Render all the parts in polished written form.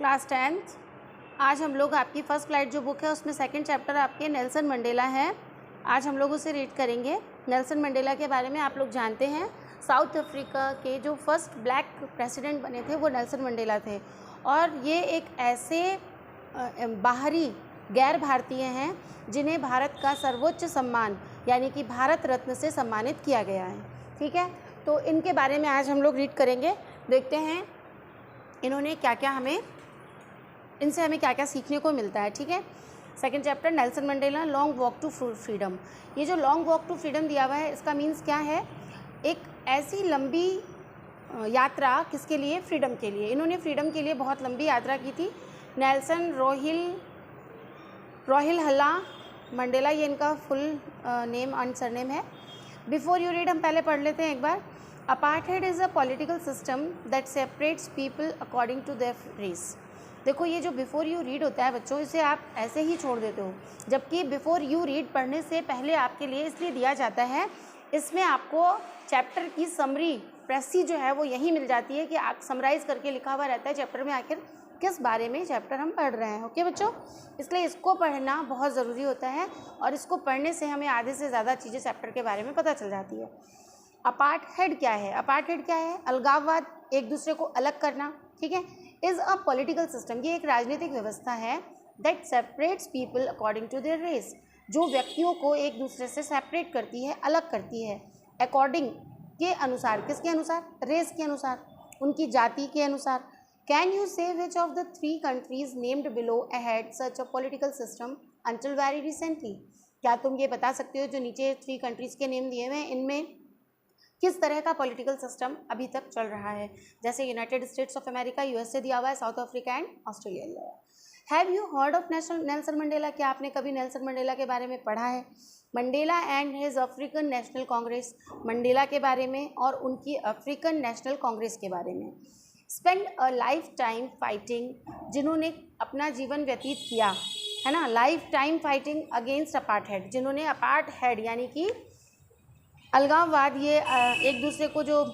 Class 10th। आज हम लोग आपकी फर्स्ट फ्लाइट जो बुक है उसमें सेकंड चैप्टर आपके नेल्सन मंडेला है। आज हम लोग उसे रीड करेंगे। नेल्सन मंडेला के बारे में आप लोग जानते हैं, साउथ अफ्रीका के जो फर्स्ट ब्लैक प्रेसिडेंट बने थे वो नेल्सन मंडेला थे और ये एक ऐसे बाहरी गैर भारतीय हैं जिन्हें भारत का सर्वोच्च सम्मान यानी कि भारत रत्न से सम्मानित किया गया है। ठीक है, तो इनके बारे में आज हम लोग रीड करेंगे। देखते हैं इन्होंने क्या क्या इनसे हमें क्या क्या सीखने को मिलता है। ठीक है, second chapter Nelson Mandela long walk to freedom. ये जो लॉन्ग वॉक टू फ्रीडम दिया हुआ है इसका मीन्स क्या है? एक ऐसी लंबी यात्रा किसके लिए? फ्रीडम के लिए। इन्होंने फ्रीडम के लिए बहुत लंबी यात्रा की थी। नेल्सन रोहिल हल्ला मंडेला, ये इनका फुल नेम एंड सरनेम है। बिफोर यू रीड हम पहले पढ़ लेते हैं एक बार। Apartheid is a political system that separates people according to their race. देखो, ये जो बिफोर यू रीड होता है बच्चों, इसे आप ऐसे ही छोड़ देते हो, जबकि बिफोर यू रीड पढ़ने से पहले आपके लिए इसलिए दिया जाता है, इसमें आपको चैप्टर की समरी प्रेसी जो है वो यही मिल जाती है कि आप समराइज़ करके लिखा हुआ रहता है चैप्टर में आखिर किस बारे में चैप्टर हम पढ़ रहे हैं। ओके बच्चों, इसलिए इसको पढ़ना बहुत ज़रूरी होता है और इसको पढ़ने से हमें आधे से ज़्यादा चीज़ें चैप्टर के बारे में पता चल जाती है। अपार्थाइड क्या है? अपार्थाइड क्या है? अलगाववाद, एक दूसरे को अलग करना। ठीक है, इज़ अ पॉलिटिकल सिस्टम, ये एक राजनीतिक व्यवस्था है that separates people according to their race, जो व्यक्तियों को एक दूसरे से सेपरेट करती है, अलग करती है अकॉर्डिंग के अनुसार। किसके अनुसार? रेस के अनुसार, उनकी जाति के अनुसार। कैन यू से which of the 3 countries named below had such a political system until very recently? क्या तुम ये बता सकते हो जो नीचे 3 countries के नेम दिए हुए हैं इनमें किस तरह का पॉलिटिकल सिस्टम अभी तक चल रहा है? जैसे United states of America, USA दिया हुआ है, साउथ अफ्रीका एंड ऑस्ट्रेलिया दिया हुआ है। Have you heard of Nelson Mandela? क्या आपने कभी नेल्सन मंडेला के बारे में पढ़ा है? Mandela and his African national Congress, Mandela के बारे में और उनकी अफ्रीकन नेशनल कांग्रेस के बारे में। Spend a life time fighting, जिन्होंने अपना जीवन व्यतीत किया है ना, life time fighting against apartheid, जिन्होंने अपार्थाइड यानी कि अलगाववाद, ये एक दूसरे को जो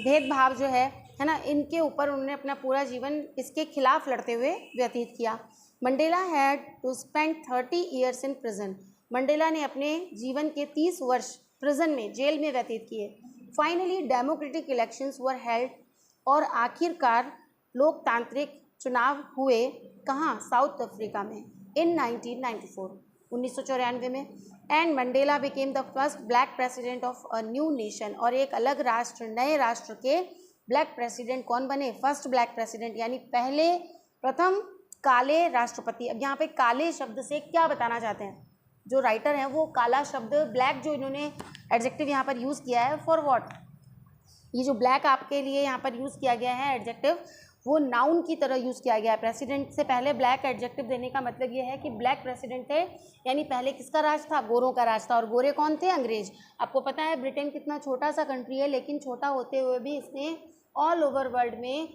भेदभाव जो है ना, इनके ऊपर उन्होंने अपना पूरा जीवन इसके खिलाफ लड़ते हुए व्यतीत किया। Mandela had to spend 30 years in prison, Mandela ने अपने जीवन के 30 वर्ष प्रिजन में, जेल में व्यतीत किए। Finally democratic elections were held, और आखिरकार लोकतांत्रिक चुनाव हुए कहाँ? साउथ अफ्रीका में इन 1994 में। And Mandela became the first black president of a new nation, और एक अलग राष्ट्र, नए राष्ट्र के ब्लैक प्रेसिडेंट कौन बने? फर्स्ट ब्लैक प्रेसिडेंट, यानी प्रथम काले राष्ट्रपति। अब यहाँ पे काले शब्द से क्या बताना चाहते हैं जो राइटर हैं? वो काला शब्द, ब्लैक जो इन्होंने एडजेक्टिव यहाँ पर यूज़ किया है, फॉर व्हाट? ये जो ब्लैक आपके लिए यहाँ पर यूज़ किया गया है एडजेक्टिव, वो नाउन की तरह यूज़ किया गया है। प्रेसिडेंट से पहले ब्लैक एडजेक्टिव देने का मतलब ये है कि ब्लैक प्रेसिडेंट थे, यानी पहले किसका राज था? गोरों का राज था। और गोरे कौन थे? अंग्रेज। आपको पता है ब्रिटेन कितना छोटा सा कंट्री है, लेकिन छोटा होते हुए भी इसने ऑल ओवर वर्ल्ड में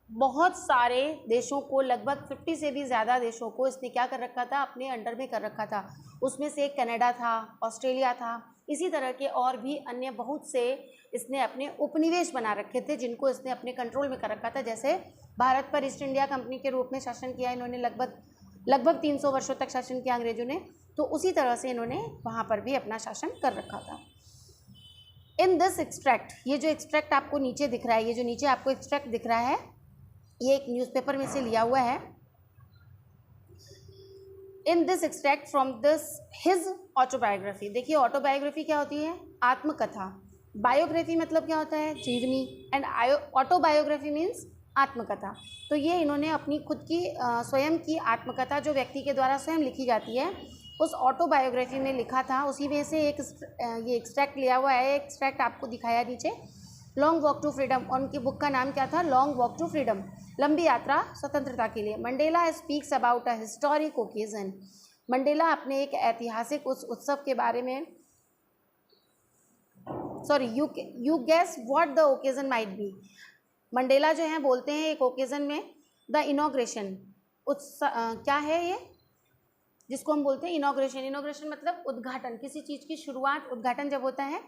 बहुत सारे देशों को, लगभग 50 से भी ज़्यादा देशों को इसने क्या कर रखा था? अपने अंडर में कर रखा था। उसमें से कनाडा था, ऑस्ट्रेलिया था, इसी तरह के और भी अन्य बहुत से इसने अपने उपनिवेश बना रखे थे जिनको इसने अपने कंट्रोल में कर रखा था। जैसे भारत पर ईस्ट इंडिया कंपनी के रूप में शासन किया इन्होंने, लगभग 300 वर्षों तक शासन किया अंग्रेजों ने, तो उसी तरह से इन्होंने वहाँ पर भी अपना शासन कर रखा था। इन दिस एक्सट्रैक्ट, ये जो एक्सट्रैक्ट आपको नीचे दिख रहा है, ये जो नीचे आपको एक्सट्रैक्ट दिख रहा है, ये एक न्यूज़पेपर में से लिया हुआ है। In this extract from this his autobiography. देखिए, ऑटोबायोग्राफी क्या होती है? आत्मकथा। बायोग्राफी मतलब क्या होता है? जीवनी। एंड ऑटोबायोग्राफी मीन्स आत्मकथा। तो ये इन्होंने अपनी खुद की स्वयं की आत्मकथा, जो व्यक्ति के द्वारा स्वयं लिखी जाती है, उस ऑटोबायोग्राफी में लिखा था। उसी में से एक ये एक्सट्रैक्ट लिया हुआ है। एक्सट्रैक्ट आपको दिखाया नीचे, लॉन्ग वॉक टू फ्रीडम। और उनकी बुक का नाम क्या था? लॉन्ग वॉक टू फ्रीडम, लंबी यात्रा स्वतंत्रता के लिए। Mandela speaks about a historic occasion, Mandela अपने एक ऐतिहासिक उस उत्सव के बारे में, sorry, you guess what the occasion might be. Mandela जो है बोलते हैं एक ओकेजन में, द इनॉग्रेशन, क्या है ये जिसको हम बोलते हैं इनॉग्रेशन? इनॉग्रेशन मतलब उद्घाटन, किसी चीज़ की शुरुआत, उद्घाटन जब होता है।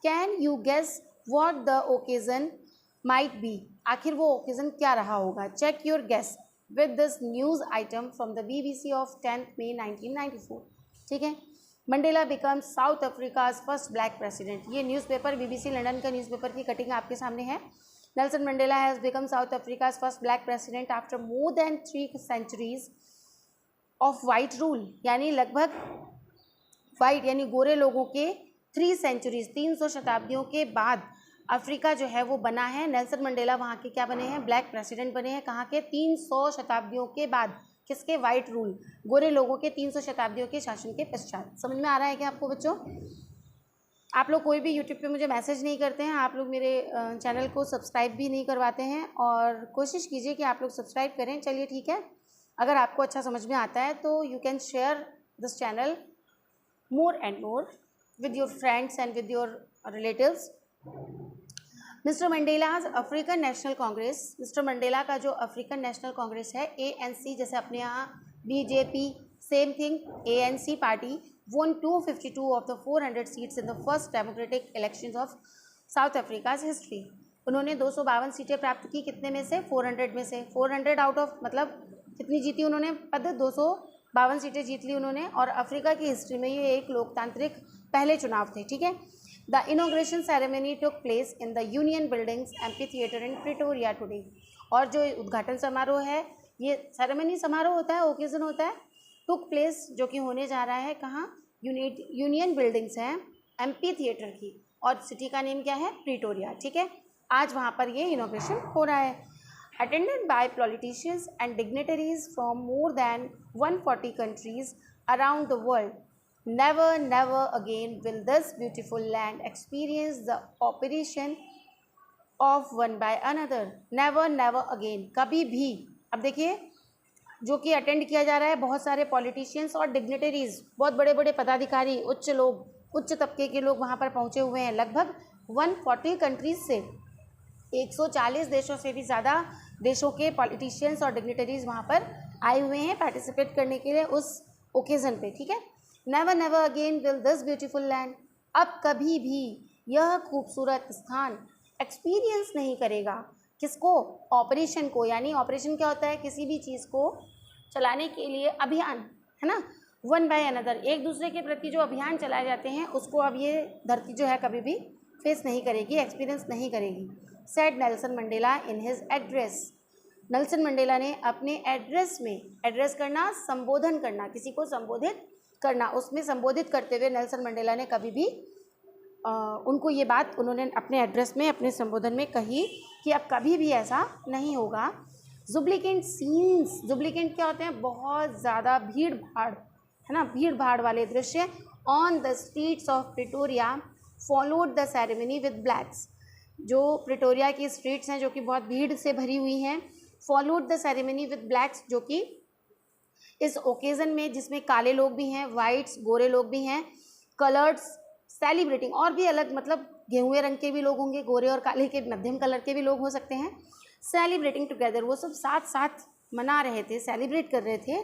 Can you guess what the occasion might be, आखिर वो ओकेजन क्या रहा होगा? Check your guess, with this news item from the BBC of 10th May 1994. ठीक है, Mandela becomes south Africa's first black president. ये न्यूज़पेपर BBC लंदन का newspaper की कटिंग आपके सामने है। Nelson Mandela has become south Africa's first black president after more than 3 centuries of white rule, यानी लगभग वाइट यानी गोरे लोगों के 3 centuries 300 शताब्दियों के बाद अफ्रीका जो है वो बना है। नेल्सन मंडेला वहाँ के क्या बने हैं, ब्लैक प्रेसिडेंट बने हैं। कहाँ के, 300 शताब्दियों के बाद। किसके, वाइट रूल, गोरे लोगों के 300 शताब्दियों के शासन के पश्चात। समझ में आ रहा है क्या आपको बच्चों? आप लोग कोई भी यूट्यूब पे मुझे मैसेज नहीं करते हैं, आप लोग मेरे चैनल को सब्सक्राइब भी नहीं करवाते हैं, और कोशिश कीजिए कि आप लोग सब्सक्राइब करें। चलिए ठीक है, अगर आपको अच्छा समझ में आता है तो you can share this channel more and more with your friends and with your relatives. Mister Mandela's African national Congress, mister Mandela का जो अफ्रीकन नेशनल कांग्रेस है, ANC, जैसे अपने यहाँ BJP, same thing, ANC party won 252 of the 400 seats in the first democratic elections of south Africa's history. उन्होंने 252 सीटें प्राप्त की, कितने में से, 400 में से। 400 आउट ऑफ मतलब कितनी जीती उन्होंने पद, 252 सीटें जीत ली उन्होंने, और अफ्रीका की हिस्ट्री में ये एक लोकतांत्रिक पहले चुनाव थे। ठीक है, the inauguration ceremony took place in the union buildings amphi theatre in Pretoria today. और जो उद्घाटन समारोह है, ये सेरेमनी समारोह होता है, ओकेजन होता है, टुक प्लेस जो कि होने जा रहा है कहाँ, यूनियन बिल्डिंग्स हैं एम्पी थिएटर की, और सिटी का नेम क्या है, प्रिटोरिया। ठीक है, आज वहाँ पर ये इनॉग्रेशन हो रहा है। Attended by politicians and dignitaries from more than 140 countries around the world. Never, never again will this beautiful land experience the operation of one by another. Never, never again, कभी भी। अब देखिए, जो कि अटेंड किया जा रहा है, बहुत सारे पॉलिटिशियंस और डिग्नेटरीज, बहुत बड़े बड़े पदाधिकारी, उच्च लोग, उच्च तबके के लोग वहाँ पर पहुँचे हुए हैं। लगभग 140 कंट्रीज से, 140 देशों से भी ज़्यादा देशों के पॉलिटिशियंस और डिग्नेटरीज वहाँ पर आए हुए हैं पार्टिसिपेट करने के लिए उस ओकेज़न पे। ठीक है, never never again will this beautiful land, अब कभी भी यह खूबसूरत स्थान एक्सपीरियंस नहीं करेगा, किसको, ऑपरेशन को। यानी ऑपरेशन क्या होता है, किसी भी चीज़ को चलाने के लिए अभियान, है ना, वन बाय अनदर, एक दूसरे के प्रति जो अभियान चलाए जाते हैं उसको अब ये धरती जो है कभी भी फेस नहीं करेगी, एक्सपीरियंस नहीं करेगी। Said Nelson Mandela in his address. Nelson Mandela ने अपने एड्रेस में, एड्रेस करना, संबोधन करना, किसी को संबोधित करना, उसमें संबोधित करते हुए नेल्सन मंडेला ने कभी भी उनको ये बात उन्होंने अपने एड्रेस में, अपने संबोधन में कही कि अब कभी भी ऐसा नहीं होगा। जुब्लिकेंट सीन्स, जुब्लिकेंट क्या होते हैं, बहुत ज़्यादा भीड़ भाड़, है ना, भीड़ भाड़ वाले दृश्य, on the streets of Pretoria followed the ceremony with blacks. जो प्रिटोरिया की स्ट्रीट्स हैं जो कि बहुत भीड़ से भरी हुई हैं, followed the ceremony with blacks, जो कि इस ओकेज़न में, जिसमें काले लोग भी हैं, वाइट्स, गोरे लोग भी हैं, कलर्स सेलिब्रेटिंग, और भी अलग, मतलब गेहुए रंग के भी लोग होंगे, गोरे और काले के मध्यम कलर के भी लोग हो सकते हैं, सेलिब्रेटिंग टुगेदर, वो सब साथ साथ मना रहे थे, सेलिब्रेट कर रहे थे।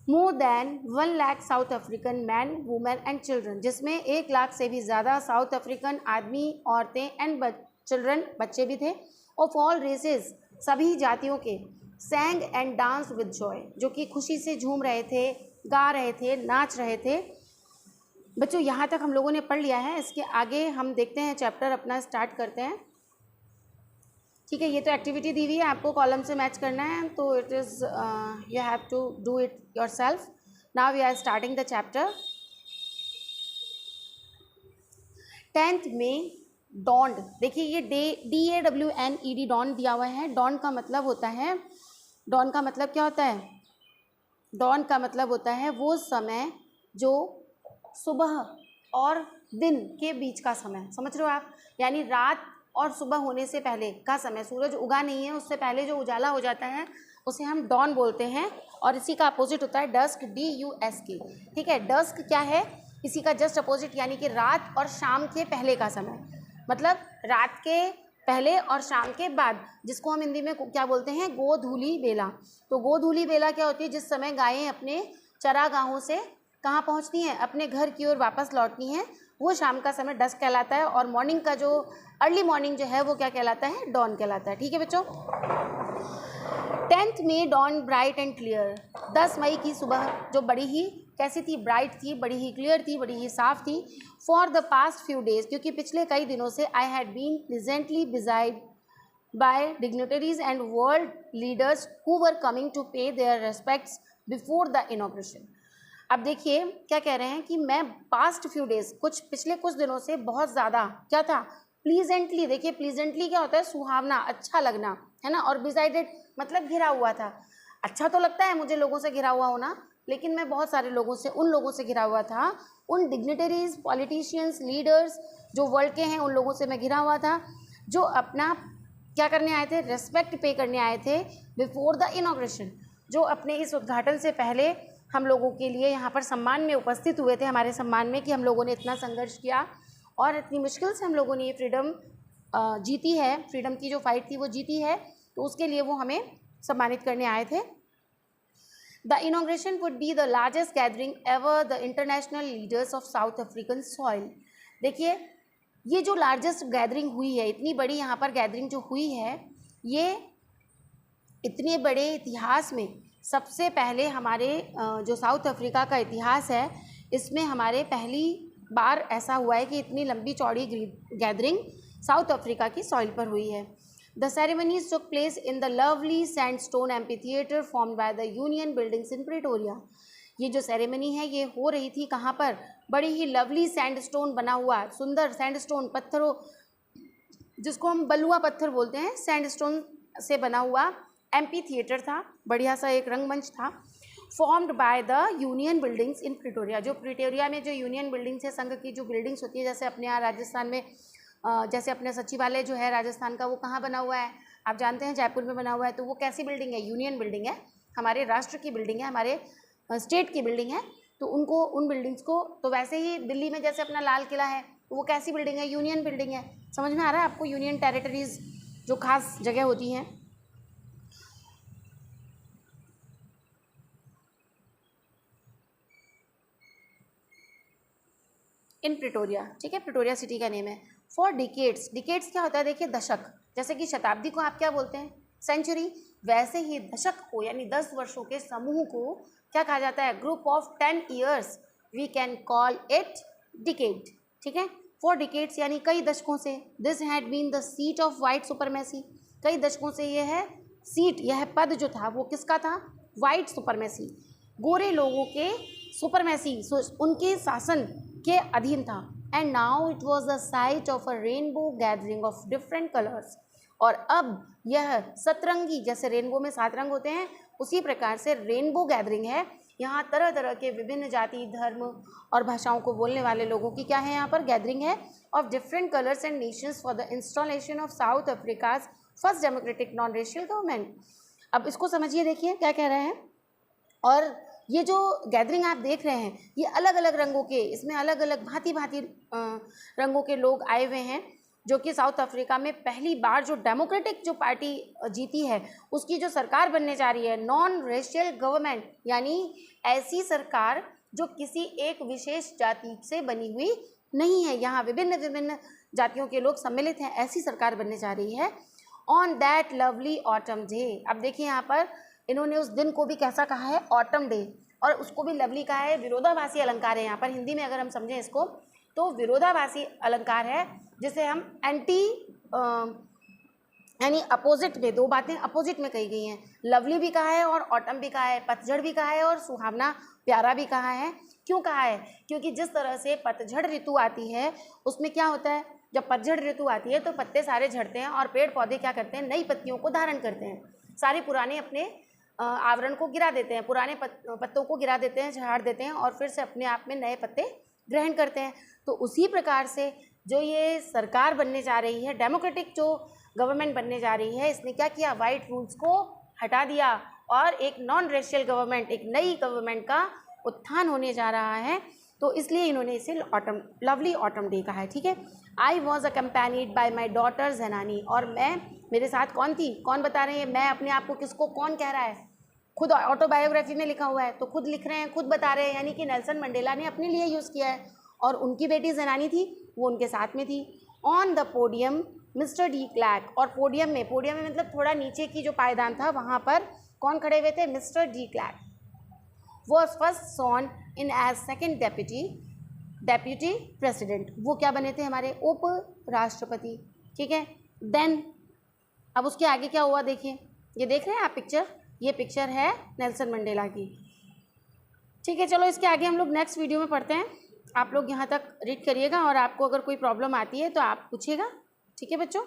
More than 1 lakh south African man, women and children, जिसमें 1 लाख से भी ज़्यादा साउथ अफ्रीकन आदमी, औरतें एंड चिल्ड्रन, बच्चे भी थे, ऑफ ऑल रेसेस, सभी जातियों के, सैंग एंड डांस विद जॉय, जो कि खुशी से झूम रहे थे, गा रहे थे, नाच रहे थे। बच्चों यहाँ तक हम लोगों ने पढ़ लिया है, इसके आगे हम देखते हैं, चैप्टर अपना स्टार्ट करते हैं। ठीक है, ये तो एक्टिविटी दी हुई है, आपको कॉलम से मैच करना है, तो it is you have to do it yourself. Now we are starting the chapter. 10th में डॉन्ड, देखिए ये DAWNED डॉन दिया हुआ है। डॉन का मतलब होता है, डॉन का मतलब क्या होता है, डॉन का मतलब होता है वो समय जो सुबह और दिन के बीच का समय, समझ रहे हो आप, यानी रात और सुबह होने से पहले का समय, सूरज उगा नहीं है उससे पहले जो उजाला हो जाता है उसे हम डॉन बोलते हैं, और इसी का अपोजिट होता है डस्क, DUSK। ठीक है, डस्क क्या है, इसी का जस्ट अपोजिट, यानी कि रात और शाम के पहले का समय, मतलब रात के पहले और शाम के बाद, जिसको हम हिंदी में क्या बोलते हैं, गोधूली बेला। तो गोधूली बेला क्या होती है, जिस समय गायें अपने चरागाहों से कहाँ पहुँचती हैं, अपने घर की ओर वापस लौटती हैं, वो शाम का समय डस्क कहलाता है, और मॉर्निंग का जो अर्ली मॉर्निंग जो है वो क्या कहलाता है, डॉन कहलाता है। ठीक है बच्चों, 10th May dawned bright and clear. 10 मई की सुबह जो बड़ी ही कैसी थी, ब्राइट थी, बड़ी ही क्लियर थी, बड़ी ही साफ थी. For the past few days, क्योंकि पिछले कई दिनों से I had been pleasantly besieged by dignitaries and world leaders who were coming to pay their respects before the inauguration. अब देखिए क्या कह रहे हैं कि मैं पास्ट फ्यू डेज, पिछले कुछ दिनों से बहुत ज़्यादा क्या था, प्लीजेंटली. देखिए प्लीजेंटली क्या होता है, सुहावना, अच्छा लगना, है ना. और बिजाइडेड मतलब घिरा हुआ था. अच्छा तो लगता है मुझे लोगों से घिरा हुआ होना, लेकिन मैं बहुत सारे लोगों से, उन लोगों से घिरा हुआ था, उन डिग्निटरीज, पॉलिटिशियंस, लीडर्स जो वर्ल्ड के हैं, उन लोगों से मैं घिरा हुआ था जो अपना क्या करने आए थे, रेस्पेक्ट पे करने आए थे बिफोर द इनॉग्रेशन. जो अपने इस उद्घाटन से पहले हम लोगों के लिए यहाँ पर सम्मान में उपस्थित हुए थे, हमारे सम्मान में, कि हम लोगों ने इतना संघर्ष किया और इतनी मुश्किल से हम लोगों ने ये फ्रीडम जीती है, फ्रीडम की जो फाइट थी वो जीती है, तो उसके लिए वो हमें सम्मानित करने आए थे. The inauguration would be the largest gathering ever the international leaders of south African soil. देखिए ये जो लार्जेस्ट गैदरिंग हुई है, इतनी बड़ी यहाँ पर गैदरिंग जो हुई है, ये इतने बड़े इतिहास में सबसे पहले हमारे जो साउथ अफ्रीका का इतिहास है, इसमें हमारे पहली बार ऐसा हुआ है कि इतनी लंबी चौड़ी गैदरिंग साउथ अफ्रीका की सॉइल पर हुई है. The ceremonies took place in the lovely sandstone amphitheater formed by the Union Buildings in Pretoria. ये जो सेरेमनी है ये हो रही थी कहाँ पर, बड़ी ही लवली सैंडस्टोन बना हुआ, सुंदर सैंडस्टोन, पत्थरों, जिसको हम बलुआ पत्थर बोलते हैं, सैंडस्टोन से बना हुआ एम्पी थिएटर था, बढ़िया सा एक रंगमंच था. Formed by the union buildings in Pretoria. जो प्रिटोरिया में जो यूनियन बिल्डिंग्स है, संघ की जो बिल्डिंग्स होती है, जैसे अपने यहाँ राजस्थान में जैसे अपने सचिवालय जो है राजस्थान का, वो कहाँ बना हुआ है, आप जानते हैं, जयपुर में बना हुआ है. तो वो कैसी बिल्डिंग है, यूनियन बिल्डिंग है, हमारे राष्ट्र की बिल्डिंग है, हमारे स्टेट की बिल्डिंग है. तो उनको, उन बिल्डिंग्स को, तो वैसे ही दिल्ली में जैसे अपना लाल किला है, तो वो कैसी बिल्डिंग है, यूनियन बिल्डिंग है. समझ में आ रहा है आपको, यूनियन टेरिटरीज जो खास जगह होती हैं. इन प्रिटोरिया, ठीक है, प्रिटोरिया सिटी का नेम है. फॉर डिकेड्स, डिकेड्स क्या होता है, देखिए दशक, जैसे कि शताब्दी को आप क्या बोलते हैं, सेंचुरी, वैसे ही दशक को यानी 10 वर्षों के समूह को क्या कहा जाता है, group of 10 years, we can call it decade. ठीक है, फॉर डिकेड्स यानी कई दशकों से. This had been the seat of white supremacy. कई दशकों से ये है सीट, यह पद जो था वो किसका था, वाइट सुपरमेसी, गोरे लोगों के सुपरमेसी, उनके शासन के अधीन था. And now it was the site of a rainbow gathering of different colours. और अब यह सतरंगी, जैसे रेनबो में 7 रंग होते हैं, उसी प्रकार से रेनबो गैदरिंग है. यहाँ तरह तरह के विभिन्न जाति, धर्म और भाषाओं को बोलने वाले लोगों की क्या है, यहाँ पर गैदरिंग है, of different colours and Nations for the installation of south Africa's first democratic non racial government. अब इसको समझिए, देखिए क्या कह रहे हैं. और ये जो गैदरिंग आप देख रहे हैं, ये अलग अलग रंगों के, इसमें अलग अलग भांति भांति रंगों के लोग आए हुए हैं, जो कि साउथ अफ्रीका में पहली बार जो डेमोक्रेटिक जो पार्टी जीती है, उसकी जो सरकार बनने जा रही है, नॉन रेशियल गवर्नमेंट, यानी ऐसी सरकार जो किसी एक विशेष जाति से बनी हुई नहीं है, यहाँ विभिन्न विभिन्न जातियों के लोग सम्मिलित हैं, ऐसी सरकार बनने जा रही है. On that lovely autumn day. अब देखिए यहाँ पर इन्होंने उस दिन को भी कैसा कहा है, ऑटम डे, और उसको भी लवली कहा है. विरोधाभासी अलंकार है यहाँ पर, हिंदी में अगर हम समझें इसको तो विरोधाभासी अलंकार है, जिसे हम एंटी यानी अपोजिट में, 2 बातें अपोजिट में कही गई हैं. लवली भी कहा है और ऑटम भी कहा है, पतझड़ भी कहा है और सुहावना प्यारा भी कहा है. क्यों कहा है, क्योंकि जिस तरह से पतझड़ ऋतु आती है, उसमें क्या होता है, जब पतझड़ ऋतु आती है तो पत्ते सारे झड़ते हैं और पेड़ पौधे क्या करते हैं, नई पत्तियों को धारण करते हैं, सारे पुराने अपने आवरण को गिरा देते हैं, पुराने पत्तों को गिरा देते हैं, झाड़ देते हैं और फिर से अपने आप में नए पत्ते ग्रहण करते हैं. तो उसी प्रकार से जो ये सरकार बनने जा रही है, डेमोक्रेटिक जो गवर्नमेंट बनने जा रही है, इसने क्या किया, वाइट रूल्स को हटा दिया और एक नॉन रेशियल गवर्नमेंट, एक नई गवर्नमेंट का उत्थान होने जा रहा है. तो इसलिए इन्होंने इसे ऑटम, लवली ऑटम डे कहा है. ठीक है. I was accompanied by my daughter Janani. और मैं, मेरे साथ कौन थी, कौन बता रहे हैं, मैं अपने आप को किसको कौन कह रहा है, खुद ऑटोबायोग्राफी में लिखा हुआ है तो खुद लिख रहे हैं, खुद बता रहे हैं, यानी कि नेल्सन मंडेला ने अपने लिए यूज़ किया है. और उनकी बेटी ज़नानी थी, वो उनके साथ में थी. On the podium mister de clack, और पोडियम में मतलब थोड़ा नीचे की जो पायदान था वहाँ पर कौन खड़े हुए थे, mister de Klerk was first sworn in as second deputy president, वो क्या बने थे, हमारे उप राष्ट्रपति, ठीक है। देन अब उसके आगे क्या हुआ देखिए, ये देख रहे हैं आप पिक्चर, ये पिक्चर है नेल्सन मंडेला की, ठीक है। चलो इसके आगे हम लोग नेक्स्ट वीडियो में पढ़ते हैं, आप लोग यहाँ तक रीड करिएगा और आपको अगर कोई प्रॉब्लम आती है तो आप पूछिएगा, ठीक है बच्चों।